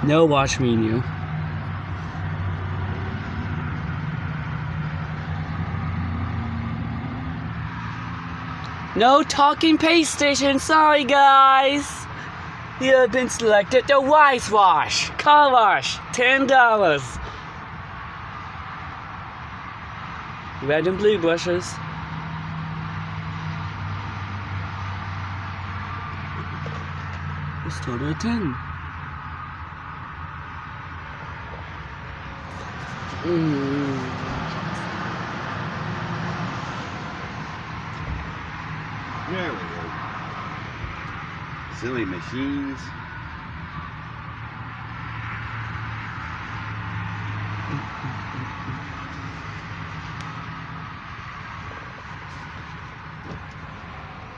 No wash menu. No talking paste station, sorry guys. You have been selected the Wise Wash. Car wash, $10. Red and blue brushes. Let's start at 10. There we go. Silly machines.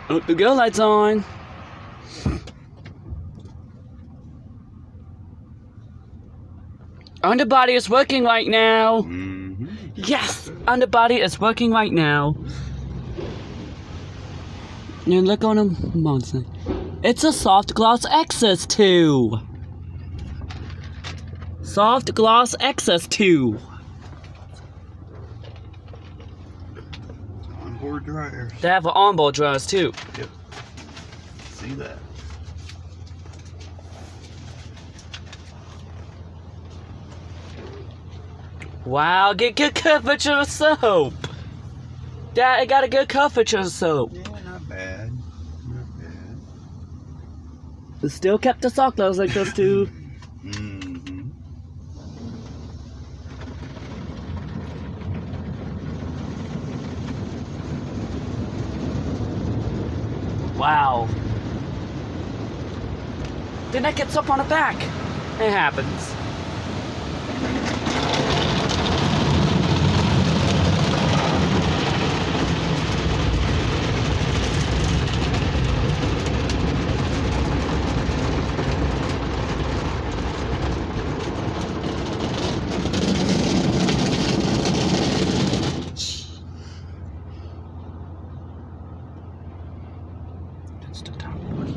Oh, the go light's on. Underbody is working right now. Yes, underbody is working right now. And look on a monster. It's a Softgloss Access 2. Softgloss Access 2. Onboard dryers. They have onboard dryers too. Yep. See that? Wow, get good coverage of soap. Dad, I got a good coverage of soap. Yeah, not bad. Not bad. It still kept the Softgloss like those two. Wow. Then that gets up on the back. It happens. That's the top one.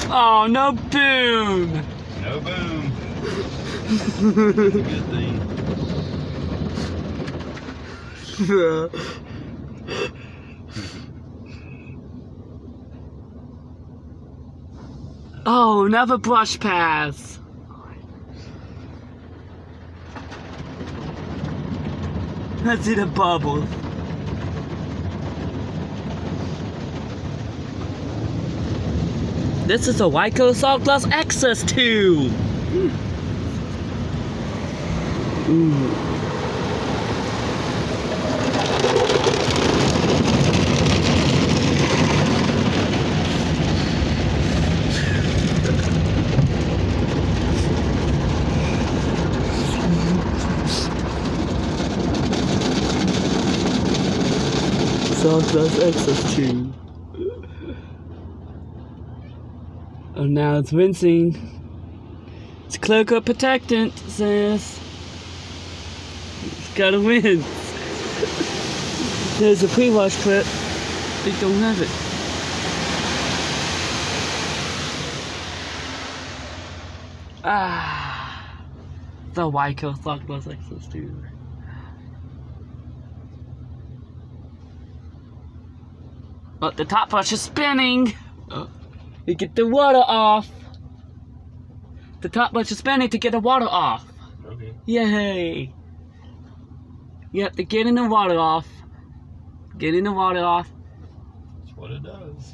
Oh, no boom! No boom. That's a good thing. Oh, another brush pass. Let's see the bubbles. This is a Ryko Softgloss Access 2. Softgloss Access 2. Oh, now it's rinsing. It's clear coat protectant, it says. It's gotta rinse. There's a pre-wash clip. They don't have it. The Ryko Softgloss Access 2. But the top brush is spinning. You get the water off. The top brush is spinning to get the water off. Okay. Yay! Yep, they're getting the water off. Getting the water off. That's what it does.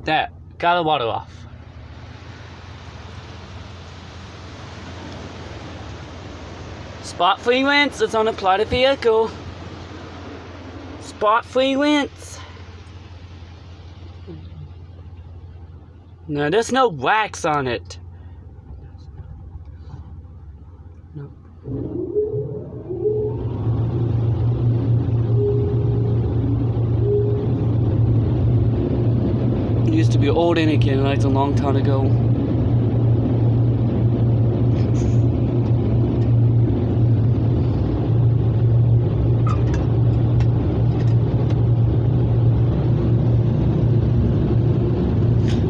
There, got the water off. Spot-free rinse is on the plotted vehicle. Spot-free rinse. No, there's no wax on it. No. used to be old Anakin, like a long time ago.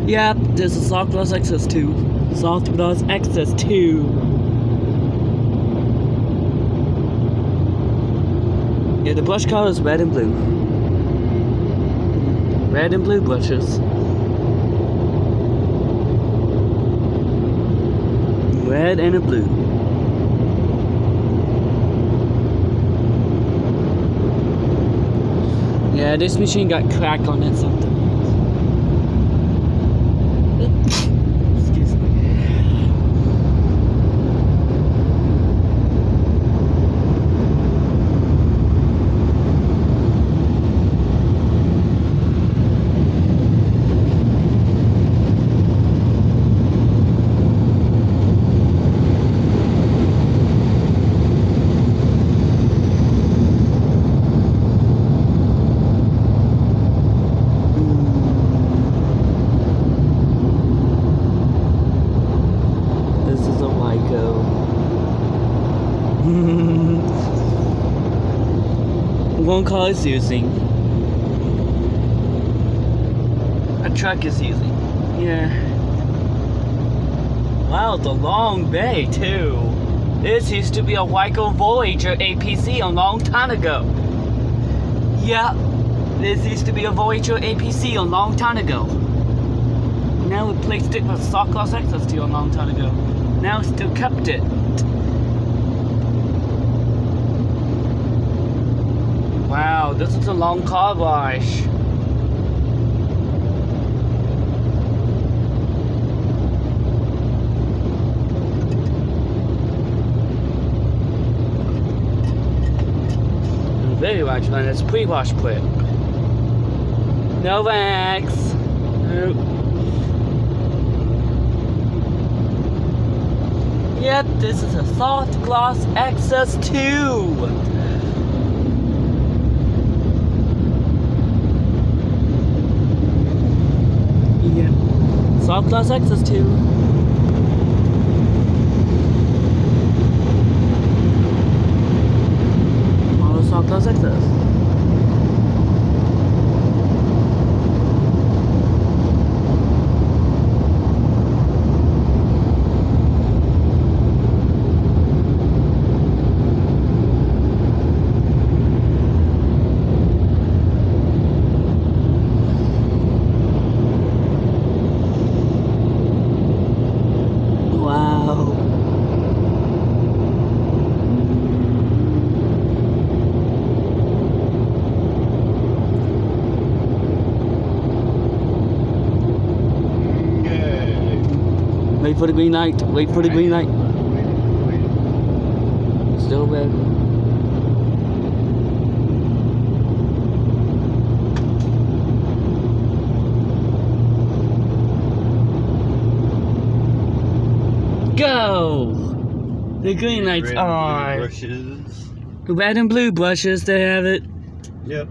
Yep, there's a Softgloss XS2. Softgloss XS2. Yeah, the brush color is red and blue. Red and blue brushes. Red and a blue. Yeah, this machine got crack on it sometimes. Excuse me. This is a Ryko. One car is using. A truck is using. Yeah. Wow, the long bay too. This used to be a Ryko Voyager APC a long time ago. Yeah. This used to be a Voyager APC a long time ago. Now we placed it with Softgloss XS2 a long time ago. Now still kept it. Wow, this is a long car wash. Very much fun. It's pre-wash quick. No maxx. Nope. Yep, this is a Softgloss XS2. Yep, Softgloss XS2. Model Softgloss XS. Wait for the green light. Wait for the green light. Still red. Go! The green light's on. Brushes. The red and blue brushes, they have it. Yep.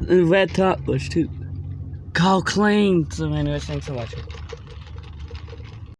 The red top brush too. Call clean. So anyway, thanks for watching.